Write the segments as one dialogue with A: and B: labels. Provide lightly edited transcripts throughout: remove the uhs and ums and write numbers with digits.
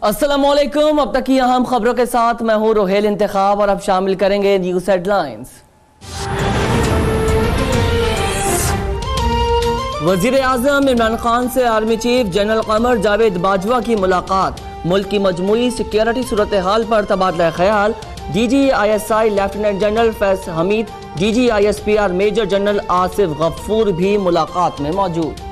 A: अस्सलामुअलैकुम। अब तक की अहम खबरों के साथ मैं हूं रोहेल इंतखाब और अब शामिल करेंगे न्यूज हेडलाइंस। वजीर आजम इमरान खान से army chief general Qamar Javed Bajwa की मुलाकात। मुल्क की मजमूई सिक्योरिटी सूरत हाल पर तबादला ख्याल। DGISI lieutenant general Faiz Hamid, DGISPR major general Asif Ghafoor भी मुलाकात में मौजूद।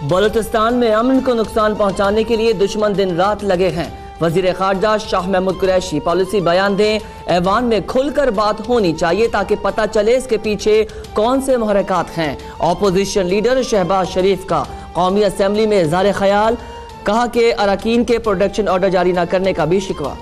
A: बलूचिस्तान में अमन को नुकसान पहुंचाने के लिए दुश्मन दिन रात लगे हैं। वजीर खारजा शाह महमूद कुरैशी पॉलिसी बयान दें। ऐवान में खुलकर बात होनी चाहिए ताकि पता चले इसके पीछे कौन से महरकात हैं। ऑपोजिशन लीडर शहबाज शरीफ का कौमी असेंबली में इज़हार ख्याल। कहा कि अरकान के प्रोटेक्शन ऑर्डर जारी न करने का भी शिकवा।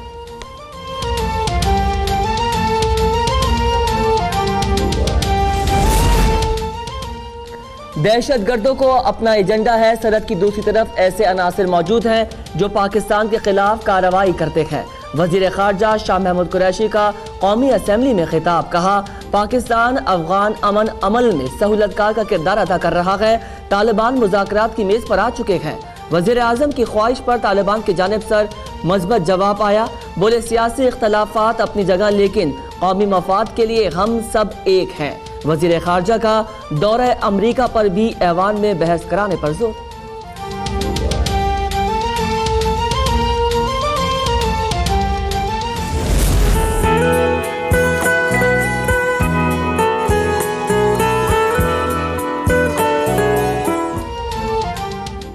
A: दहशतगर्दों को अपना एजेंडा है। सरहद की दूसरी तरफ ऐसे अनासिर मौजूद हैं जो पाकिस्तान के खिलाफ कार्रवाई करते हैं। वजीर खारजा शाह महमूद कुरैशी का कौमी असेंबली में खिताब। कहा पाकिस्तान अफगान अमन अमल में सहूलतकार का किरदार अदा कर रहा है। तालिबान मुज़ाकरात की मेज पर आ चुके हैं। वजीर आजम की ख्वाहिश पर तालिबान की जानिब से मज़बूत जवाब आया। बोले सियासी इख्तलाफात अपनी जगह लेकिन कौमी मफाद के लिए हम सब एक हैं। वजीर खारजा का दौरा अमरीका पर भी ऐवान में बहस कराने पर जोर।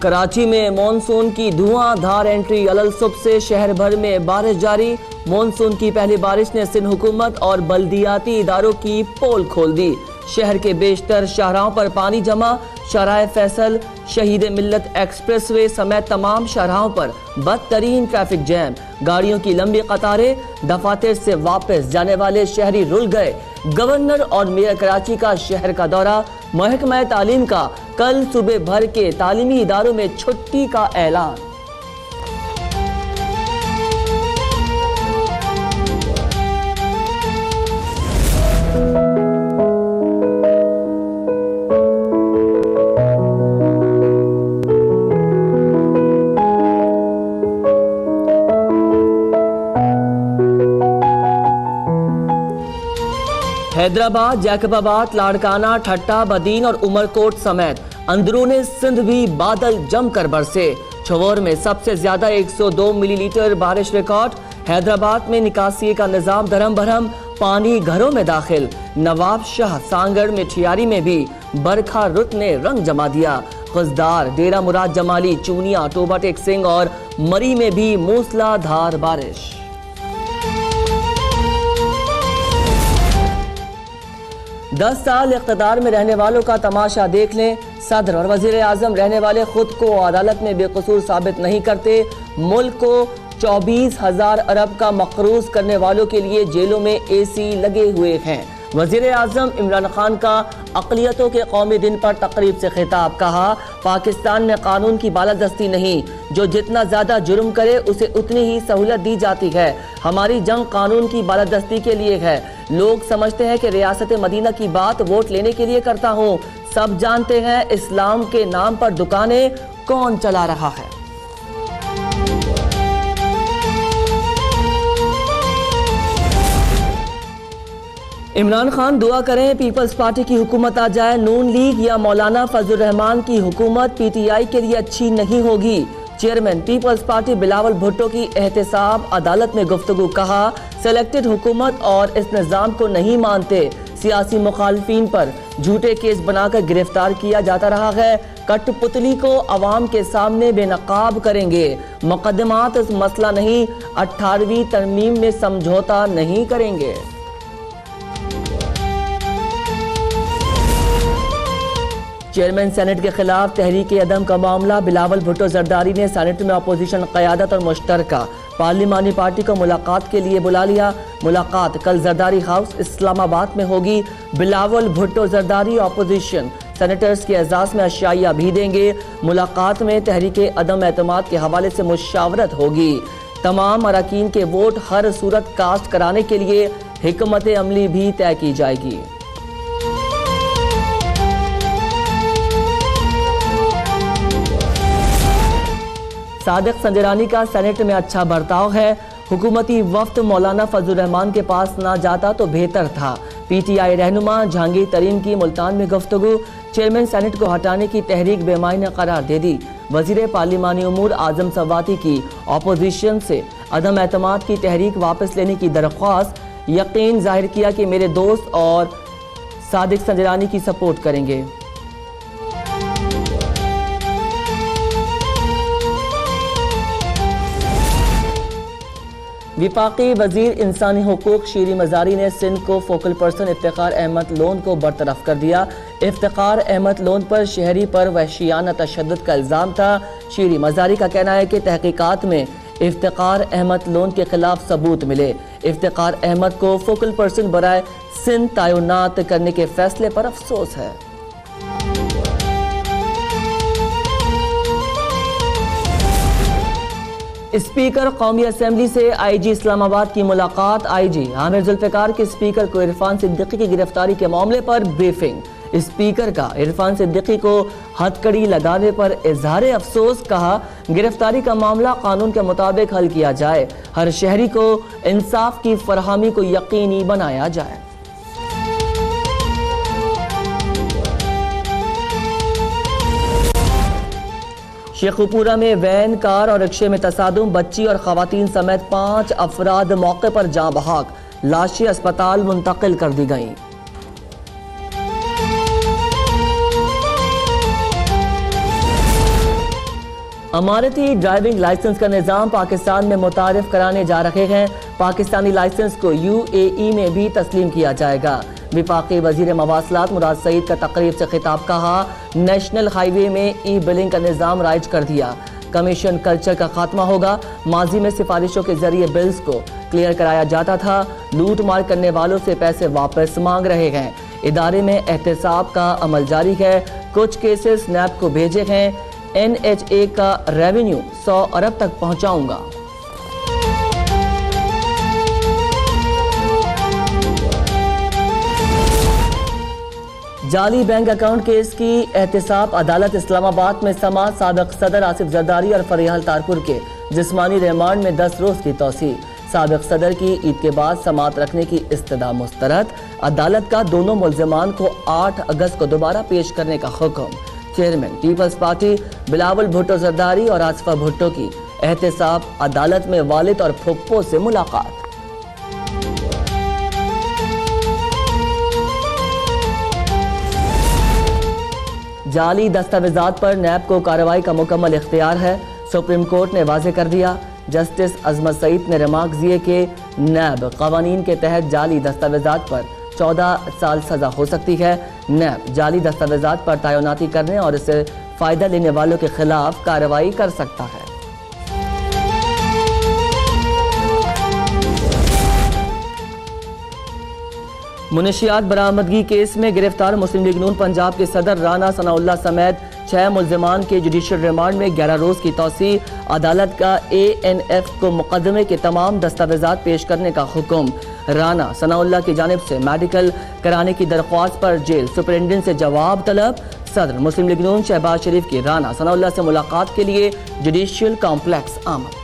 A: कराची में मॉनसून की धुआंधार एंट्री। अलल सुबह से शहर भर में बारिश जारी। मॉनसून की पहली बारिश ने सिंध हुकूमत और बल्दियाती इदारों की पोल खोल दी। शहर के बेशतर शाहराहों पर पानी जमा। शाहराह फैसल, शहीद मिल्लत एक्सप्रेसवे समेत तमाम शाहराहों पर बदतरीन ट्रैफिक जैम। गाड़ियों की लंबी कतारें। दफातर से वापस जाने वाले शहरी रुल गए। गवर्नर और मेयर कराची का शहर का दौरा। महकमा तालीम का कल सुबह भर के तालीमी इदारों में छुट्टी का ऐलान। हैदराबाद, जैकबाबाद, लाड़काना, ठट्टा, बदीन और उमरकोट समेत अंदरूने सिंध भी बादल जमकर बरसे। छवोर में सबसे ज्यादा 102 मिलीलीटर बारिश रिकॉर्ड। हैदराबाद में निकासी का निजाम धरम भरम। पानी घरों में दाखिल। नवाब शाह, सांगड़ में ठियारी में भी बरखा रुत ने रंग जमा दिया। खुजदार, डेरा मुराद जमाली, चूनिया, टोबा टेक सिंह और मरी में भी मूसलाधार बारिश। दस साल इख्तिदार में रहने वालों का तमाशा देख लें। सदर और वजीर आजम रहने वाले खुद को अदालत में बेकसूर साबित नहीं करते। मुल्क को 24,000 अरब का मकरूज करने वालों के लिए जेलों में AC लगे हुए हैं। वजीर आजम इमरान खान का अक़लियतों के कौमी दिन पर तकरीब से खिताब। कहा पाकिस्तान में कानून की बालादस्ती नहीं, जो जितना ज्यादा जुर्म करे उसे उतनी ही सहूलत दी जाती है। हमारी जंग कानून की बालादस्ती के लिए है। लोग समझते हैं कि रियासत मदीना की बात वोट लेने के लिए करता हूँ। सब जानते हैं इस्लाम के नाम पर दुकानें कौन चला रहा है। इमरान खान दुआ करें पीपल्स पार्टी की हुकूमत आ जाए। नून लीग या मौलाना फजल रहमान की हुकूमत PTI के लिए अच्छी नहीं होगी। Chairman Peoples Party Bilawal Bhutto की एहतसाब अदालत में गुफ्तगू। कहा सेलेक्टेड हुकूमत और इस निज़ाम को नहीं मानते। सियासी मुखालफिन पर झूठे केस बनाकर गिरफ्तार किया जाता रहा है। कठपुतली को अवाम के सामने बेनकाब करेंगे। मुकदमात इस मसला नहीं, 18वीं तरमीम में समझौता नहीं करेंगे। चेयरमैन सेनेट के खिलाफ तहरीक अदम का मामला। बिलावल भुट्टो जरदारी ने सेनेट में अपोजिशन क़यादत और मुश्तरका पार्लिमानी पार्टी को मुलाकात के लिए बुला लिया। मुलाकात कल जरदारी हाउस इस्लामाबाद में होगी। बिलावल भुट्टो जरदारी अपोजिशन सेनेटर्स के एजाज में अशाइया भी देंगे। मुलाकात में तहरीक अदम एतमाद के हवाले से मुशावरत होगी। तमाम अरकान के वोट हर सूरत कास्ट कराने के लिए हिकमत अमली भी तय की जाएगी। सादिक संजरानी का सेनेट में अच्छा बर्ताव है। हुकूमती वफ्द मौलाना फजल रहमान के पास ना जाता तो बेहतर था। PTI रहनुमा जहांगीर तरीन की मुल्तान में गुफ्तगू। चेयरमैन सेनेट को हटाने की तहरीक बेमायना करार दे दी। वजीर पार्लिमानी उमूर आजम सवाती की अपोजिशन से अदम एतमाद की तहरीक वापस लेने की दरख्वास्त। यकीन जाहिर किया कि मेरे दोस्त और सादिक संजरानी की सपोर्ट करेंगे। विफाकी वजीर इंसानी हुकूक शीरी मजारी ने सिंध को फोकल पर्सन इफ्तिखार अहमद लोन को बरतरफ कर दिया। इफ्तिखार अहमद लोन पर शहरी पर वहशियाना तशद्दुद का इल्ज़ाम था। शीरी मजारी का कहना है कि तहकीकात में इफ्तिखार अहमद लोन के खिलाफ सबूत मिले। इफ्तिखार अहमद को फोकल पर्सन बराए सिंध तैनात करने के फैसले पर अफसोस है। स्पीकर कौमी असेंबली से IG इस्लामाबाद की मुलाकात। IG आमिर जुल्फिकार के स्पीकर को इरफान सिद्दीकी की गिरफ्तारी के मामले पर ब्रीफिंग। स्पीकर का इरफान सिद्दीकी को हथकड़ी लगाने पर इजहार अफसोस। कहा, गिरफ्तारी का मामला कानून के मुताबिक हल किया जाए। हर शहरी को इंसाफ की फरहमी को यकीनी बनाया जाए। शेखुपुरा में वैन, कार और रिक्शे में तसादुम। बच्ची और खवातीन समेत 5 अफराद मौके पर जाँ बहक। लाशें अस्पताल मुंतकिल कर दी गईं। अमारती ड्राइविंग लाइसेंस का निज़ाम पाकिस्तान में मुतारिफ कराने जा रहे हैं। पाकिस्तानी लाइसेंस को UAE में भी तस्लीम किया जाएगा। विफाकी वजीर मवासलात मुराद सईद का तकरीब से खिताब। कहा, नेशनल हाईवे में ई-बिलिंग का निज़ाम राइज कर दिया। कमीशन कल्चर का खात्मा होगा। माजी में सिफारिशों के जरिए बिल्स को क्लियर कराया जाता था। लूट मार करने वालों से पैसे वापस मांग रहे हैं। इदारे में एहतसाब का अमल जारी है। कुछ केसेस NAB को भेजे हैं। NHA का रेवेन्यू 100 अरब तक पहुंचाऊंगा। जाली बैंक अकाउंट केस की एहतसाब अदालत इस्लामाबाद में समाअत। साबिक सदर आसिफ जरदारी और फरियाल तारपुर के जिस्मानी रिमांड में 10 रोज की तौसी। साबिक सदर की ईद के बाद समाअत रखने की इस्तदा मुस्तरद। अदालत का दोनों मुल्जिमान को 8 अगस्त को दोबारा पेश करने का हुक्म। Chairman Peoples Party Bilawal Bhutto Zardari और आसिफा भुट्टो की एहतसाब अदालत में वालिद और फुप्पो से मुलाकात। जाली दस्तावेजात पर NAB को कार्रवाई का मुकम्मल इख्तियार है। सुप्रीम कोर्ट ने वाज़ेह कर दिया। जस्टिस अजमत सईद ने रिमार्क दिए कि NAB कवानीन के तहत जाली दस्तावेजात पर 14 साल सजा हो सकती है। NAB जाली दस्तावेजात पर तैनाती करने और इससे फ़ायदा लेने वालों के खिलाफ कार्रवाई कर सकता है। मुनशियात बरामदगी केस में गिरफ्तार मुस्लिम लीग नून पंजाब के सदर राना सनाउल्लाह समेत 6 मुल्जिमान के जुडिशल रिमांड में 11 रोज की तौसी। अदालत का ANF को मुकदमे के तमाम दस्तावेजात पेश करने का हुक्म। राना सनाउल्लाह की जानिब से मेडिकल कराने की दरख्वास्त पर जेल सुपरिटेंडेंट से जवाब तलब। सदर मुस्लिम लीग नून शहबाज शरीफ की राना सनाउल्लाह से मुलाकात के लिए जुडिशियल कॉम्प्लेक्स आमद।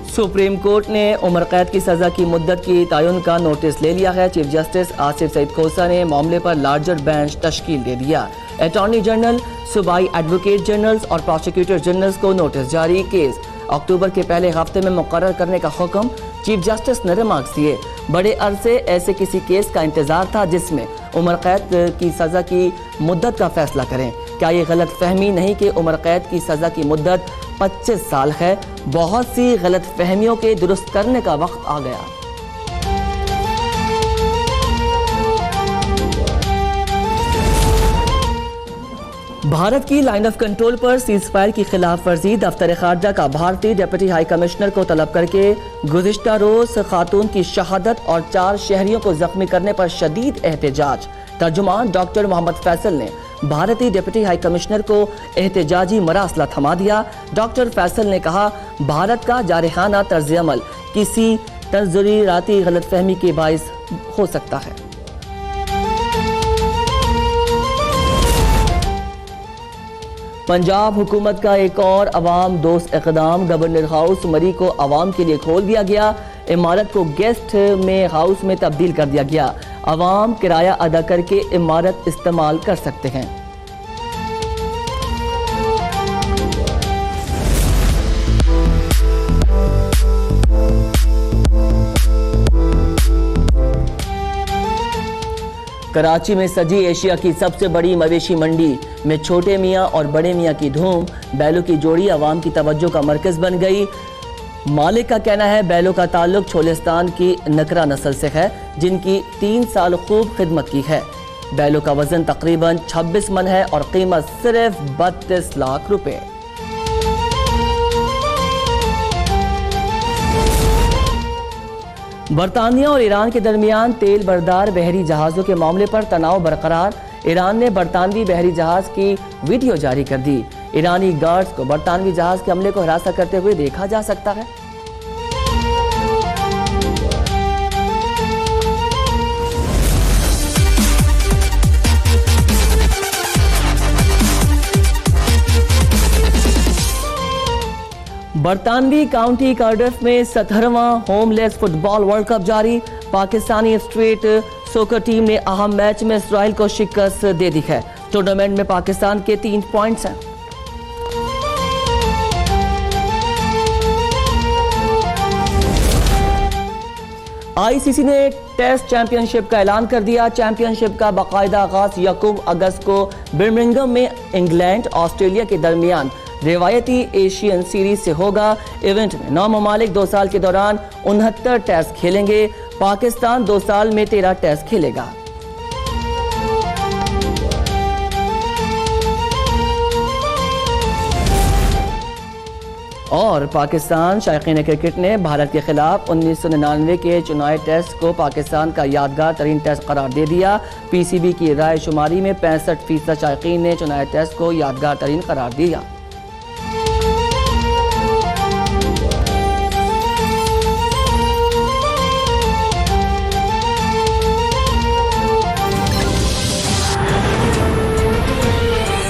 A: सुप्रीम कोर्ट ने उम्र कैद की सजा की मुद्दत की तयन का नोटिस ले लिया है। चीफ जस्टिस आसिफ सईद खोसा ने मामले पर लार्जर बेंच तश्कील दे दिया। अटॉर्नी जनरल, सूबाई एडवोकेट जनरल्स और प्रोसिक्यूटर जनरल्स को नोटिस जारी। केस अक्टूबर के पहले हफ्ते में मुकर्रर करने का हुक्म। चीफ जस्टिस ने रिमार्क्स दिए, बड़े अरसे ऐसे किसी केस का इंतजार था जिसमें उम्र कैद की सजा की मुद्दत का फैसला करें। क्या ये गलत फहमी नहीं कि उम्र कैद की सजा की मुद्दत 25 साल है? बहुत सी गलत फहमियों के दुरुस्त करने का वक्त आ गया। भारत की लाइन ऑफ कंट्रोल पर सीज फायर की खिलाफ वर्जी। दफ्तर खारजा का भारतीय डिप्टी हाई कमिश्नर को तलब करके गुज़िश्ता रोज खातून की शहादत और 4 शहरियों को जख्मी करने पर शदीद एहतजाज। तर्जुमान डॉक्टर मोहम्मद फैसल ने भारतीय डिप्टी हाई कमिश्नर को एहतजाजी मरासला थमा दिया। डॉक्टर फैसल ने कहा, भारत का जारहाना तर्ज-ए-अमल किसी तंज़ुराती गलतफहमी के बाइस हो सकता है। पंजाब हुकूमत का एक और अवाम दोस्त इक़दाम, गवर्नर हाउस मरी को आवाम के लिए खोल दिया गया। इमारत को गेस्ट में हाउस में तब्दील कर दिया गया। अवाम किराया अदा करके इमारत इस्तेमाल कर सकते हैं। कराची में सजी एशिया की सबसे बड़ी मवेशी मंडी में छोटे मियाँ और बड़े मियाँ की धूम। बैलों की जोड़ी आवाम की तवज्जो का मरकज बन गई। मालिक का कहना है बैलों का ताल्लुक छोलिस्तान की नकरा नस्ल से है, जिनकी 3 साल खूब खिदमत की है। बैलों का वजन तकरीबन 26 मन है और कीमत सिर्फ 32 लाख रुपए। बरतानिया और ईरान के दरमियान तेल बरदार बहरी जहाज़ों के मामले पर तनाव बरकरार। ईरान ने बरतानवी बहरी जहाज़ की वीडियो जारी कर दी। ईरानी गार्ड्स को बरतानवी जहाज़ के हमले को हिरासत करते हुए देखा जा सकता है। बरतानवी काउंटी कार्डिफ में 17वां होमलेस फुटबॉल वर्ल्ड कप जारी। पाकिस्तानी स्ट्रीट सोकर टीम ने अहम मैच में इसराइल को शिकस्त दे दी है। टूर्नामेंट में पाकिस्तान के 3 पॉइंट्स हैं। आईसीसी ने टेस्ट चैंपियनशिप का ऐलान कर दिया। चैंपियनशिप का बाकायदा आगाज 1 अगस्त को बर्मिंघम में इंग्लैंड ऑस्ट्रेलिया के दरमियान रिवायती एशियन सीरीज से होगा। इवेंट में 9 ममालिक 2 साल के दौरान 69 टेस्ट खेलेंगे। पाकिस्तान 2 साल में 13 टेस्ट खेलेगा। और पाकिस्तान शायकीन क्रिकेट ने भारत के खिलाफ 1999 के चुनावी टेस्ट को पाकिस्तान का यादगार तरीन टेस्ट करार दे दिया। पीसीबी की राय शुमारी में 65% शायकीन ने चुनावी टेस्ट को यादगार तरीन करार दिया।